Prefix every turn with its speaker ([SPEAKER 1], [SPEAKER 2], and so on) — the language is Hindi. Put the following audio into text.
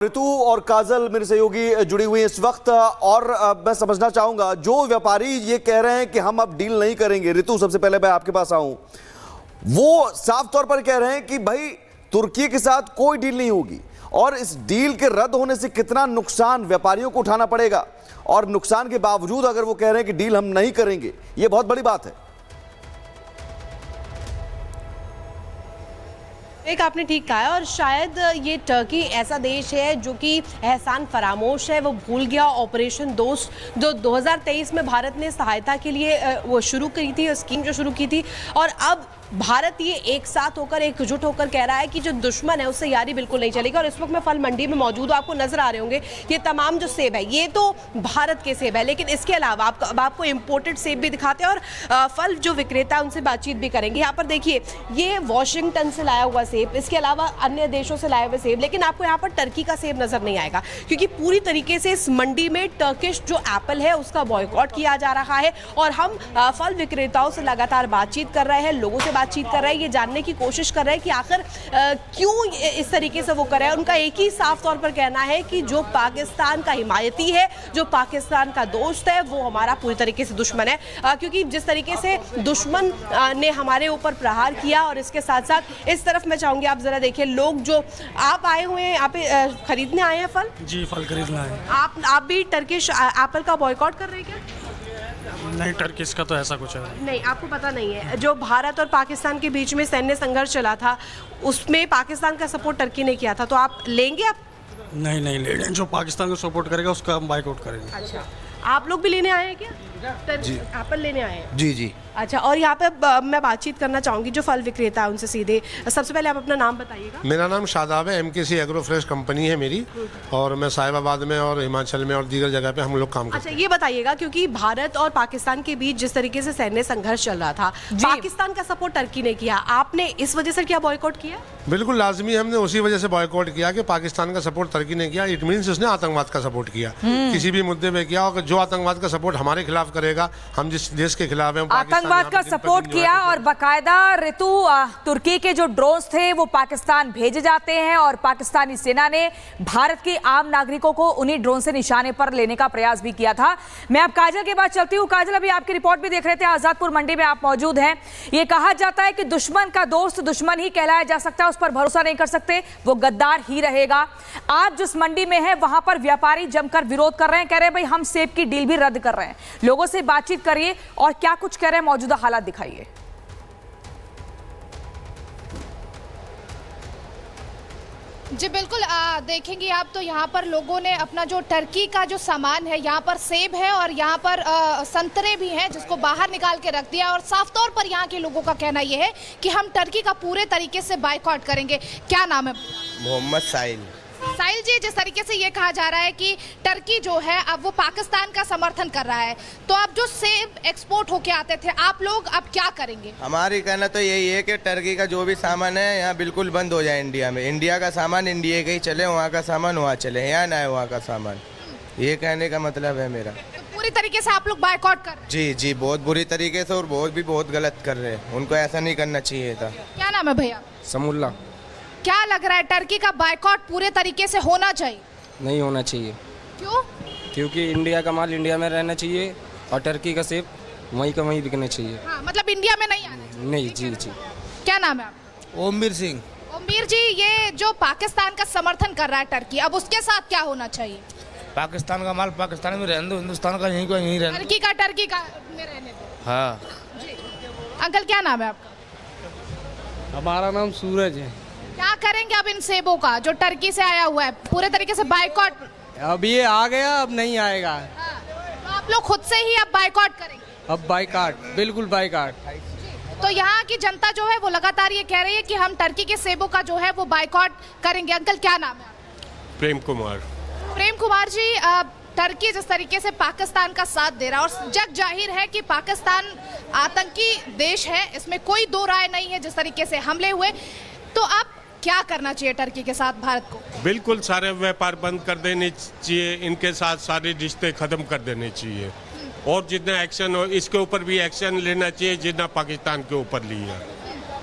[SPEAKER 1] ऋतु और काजल मेरे सहयोगी जुड़ी हुई इस वक्त और मैं समझना चाहूंगा जो व्यापारी ये कह रहे हैं कि हम अब डील नहीं करेंगे। ऋतु, सबसे पहले मैं आपके पास आऊं, वो साफ तौर पर कह रहे हैं कि भाई तुर्की के साथ कोई डील नहीं होगी और इस डील के रद्द होने से कितना नुकसान व्यापारियों को उठाना पड़ेगा, और नुकसान के बावजूद अगर वो कह रहे हैं कि डील हम नहीं करेंगे, ये बहुत बड़ी बात है।
[SPEAKER 2] एक आपने ठीक कहा है, और शायद ये टर्की ऐसा देश है जो कि एहसान फरामोश है। वो भूल गया ऑपरेशन दोस्त जो 2023 में भारत ने सहायता के लिए वो शुरू की थी, स्कीम जो शुरू की थी, और अब भारत ये एक साथ होकर एकजुट होकर कह रहा है कि जो दुश्मन है उससे यारी बिल्कुल नहीं चलेगी। और इस वक्त मैं फल मंडी में मौजूद हूँ, आपको नजर आ रहे होंगे ये तमाम जो सेब है ये तो भारत के सेब है, लेकिन इसके अलावा आपको इम्पोर्टेड सेब भी दिखाते हैं और फल जो विक्रेता है उनसे बातचीत भी करेंगे। यहाँ पर देखिए ये वॉशिंगटन से लाया हुआ सेब, इसके अलावा अन्य देशों से लाए हुए सेब, लेकिन आपको यहाँ पर टर्की का सेब नजर नहीं आएगा क्योंकि पूरी तरीके से इस मंडी में टर्किश जो एप्पल है उसका बॉयकॉट किया जा रहा है। और हम फल विक्रेताओं से लगातार बातचीत कर रहे हैं, लोगों से बातचीत कर रहे हैं, ये जानने की कोशिश कर रहे हैं कि आखिर क्यों इस तरीके से वो कर रहे हैं। उनका एक ही साफ तौर पर कहना है कि जो पाकिस्तान का हिमायती है, जो पाकिस्तान का दोस्त है, वो हमारा पूरी तरीके से दुश्मन है, क्योंकि जिस तरीके से दुश्मन ने हमारे ऊपर प्रहार किया। और इसके साथ साथ इस तरफ मैं चाहूंगी आप जरा देखिए, लोग जो आप आए हुए हैं यहाँ पे खरीदने आए हैं फल।
[SPEAKER 3] जी, फल खरीदना है।
[SPEAKER 2] आप भी टर्किश एप्पल का बॉयकॉट कर रहे हैं क्या?
[SPEAKER 3] नहीं, टर्किश का तो ऐसा कुछ है
[SPEAKER 2] नहीं, आपको पता नहीं है। जो भारत और पाकिस्तान के बीच में सैन्य संघर्ष चला था उसमें पाकिस्तान का सपोर्ट टर्की ने किया था, तो आप लेंगे? आप
[SPEAKER 3] नहीं ले रहे। जो पाकिस्तान को सपोर्ट करेगा उसका हम बाइकआउट करेंगे।
[SPEAKER 2] अच्छा, आप लोग भी लेने आए हैं क्या?
[SPEAKER 4] जी,
[SPEAKER 2] एप्पल लेने आए हैं?
[SPEAKER 4] जी।
[SPEAKER 2] अच्छा, और यहाँ पे मैं बातचीत करना चाहूँगी जो फल विक्रेता है उनसे सीधे। सबसे पहले आप अपना नाम बताइएगा।
[SPEAKER 4] मेरा नाम शादाब है, MKC एग्रो फ्रेश कंपनी है मेरी, और मैं साहिबाबाद में और हिमाचल में और दीगर जगह पे हम लोग काम करते हैं।
[SPEAKER 2] अच्छा, ये बताइएगा क्योंकि भारत और पाकिस्तान के बीच जिस तरीके से सैन्य संघर्ष चल रहा था, पाकिस्तान का सपोर्ट टर्की ने किया, आपने इस वजह से क्या बॉयकॉट किया?
[SPEAKER 4] बिल्कुल लाजमी, हमने उसी वजह से बॉयकॉट किया कि पाकिस्तान का सपोर्ट टर्की ने किया। इट मीन्स उसने आतंकवाद का सपोर्ट किया, किसी भी मुद्दे में किया। और जो आतंकवाद का सपोर्ट हमारे खिलाफ करेगा, हम जिस देश के खिलाफ हैं,
[SPEAKER 5] आतंकवाद का सपोर्ट किया। और बाकायदा ऋतु, तुर्की के जो ड्रोन्स थे वो पाकिस्तान भेजे जाते हैं और पाकिस्तानी सेना ने भारत के आम नागरिकों को उन्हीं ड्रोन से निशाने पर लेने का प्रयास भी किया था। मैं अब काजल के पास चलती हूँ। काजल, अभी आपकी रिपोर्ट भी देख रहे थे, आजादपुर मंडी में आप मौजूद हैं। ये कहा जाता है कि दुश्मन का दोस्त दुश्मन ही कहलाया जा सकता है, उस पर भरोसा नहीं कर सकते, वो गद्दार ही रहेगा। आज जिस मंडी में है वहां पर व्यापारी जमकर विरोध कर रहे हैं, कह रहे हैं भाई हम सेब की डील भी रद्द कर रहे हैं। लोगों से बातचीत करिए और क्या कुछ कह रहे हैं, मौजूदा हालात दिखाइए।
[SPEAKER 6] जी बिल्कुल, देखेंगे आप तो यहाँ पर लोगों ने अपना जो टर्की का जो सामान है, यहाँ पर सेब है और यहाँ पर संतरे भी हैं जिसको बाहर निकाल के रख दिया। और साफ तौर पर यहाँ के लोगों का कहना ये है कि हम टर्की का पूरे तरीके से बाइकआउट करेंगे। क्या नाम है?
[SPEAKER 7] मोहम्मद साहिल।
[SPEAKER 6] साहिल जी, जिस तरीके से ये कहा जा रहा है कि टर्की जो है अब वो पाकिस्तान का समर्थन कर रहा है, तो अब जो सेब एक्सपोर्ट होके आते थे आप लोग अब क्या करेंगे?
[SPEAKER 7] हमारी कहना तो यही है कि टर्की का जो भी सामान है यहाँ बिल्कुल बंद हो जाए इंडिया में। इंडिया का सामान इंडिया का ही चले, वहाँ का सामान वहाँ चले, यहाँ ना है वहाँ का सामान। ये कहने का मतलब है मेरा।
[SPEAKER 6] तो पूरी तरीके से आप लोग बाइकआउट कर रहे हैं?
[SPEAKER 7] जी, बहुत बुरी तरीके से, और बहुत गलत कर रहे हैं। उनको ऐसा नहीं करना चाहिए था।
[SPEAKER 6] क्या नाम है भैया?
[SPEAKER 8] समुल्ला।
[SPEAKER 6] क्या लग रहा है, टर्की का बाइकआउट पूरे तरीके से होना चाहिए?
[SPEAKER 8] नहीं होना चाहिए।
[SPEAKER 6] क्यों?
[SPEAKER 8] क्योंकि इंडिया का माल इंडिया में रहना चाहिए और टर्की का सेब वहीं का वहीं बिकना चाहिए।
[SPEAKER 6] हाँ, मतलब इंडिया में नहीं आना चाहिए।
[SPEAKER 8] नहीं, जी।
[SPEAKER 6] क्या नाम है आप?
[SPEAKER 9] ओमवीर सिंह।
[SPEAKER 6] ओमवीर जी, ये जो पाकिस्तान का समर्थन कर रहा है टर्की, अब उसके साथ क्या होना चाहिए?
[SPEAKER 9] पाकिस्तान का माल पाकिस्तान में रहने दो, हिंदुस्तान का यहीं को यहीं रहने दो।
[SPEAKER 6] टर्की का में रहने दो।
[SPEAKER 9] हाँ
[SPEAKER 6] जी। अंकल, क्या नाम है आपका?
[SPEAKER 10] हमारा नाम सूरज है।
[SPEAKER 6] क्या करेंगे अब इन सेबों का जो टर्की से आया हुआ है? पूरे तरीके से बाइकआउट?
[SPEAKER 10] अब ये आ गया, अब नहीं आएगा।
[SPEAKER 6] तो आप लोग खुद से ही अब बाइकआउट करेंगे?
[SPEAKER 10] अब बाइकआउट, बिल्कुल बाइकआउट।
[SPEAKER 6] तो यहाँ की जनता जो है वो लगातार ये कह रही है कि हम टर्की के सेबों का जो है वो बाइकआउट करेंगे। अंकल, क्या नाम है?
[SPEAKER 4] प्रेम कुमार।
[SPEAKER 6] प्रेम कुमार जी, टर्की जिस तरीके से पाकिस्तान का साथ दे रहा है और जग जाहिर है कि पाकिस्तान आतंकी देश है, इसमें कोई दो राय नहीं है, जिस तरीके से हमले हुए, तो अब क्या करना चाहिए टर्की के साथ भारत को?
[SPEAKER 4] बिल्कुल सारे व्यापार बंद कर देने चाहिए, इनके साथ सारे रिश्ते खत्म कर देने चाहिए, और जितना एक्शन हो इसके ऊपर भी एक्शन लेना चाहिए जितना पाकिस्तान के ऊपर लिया।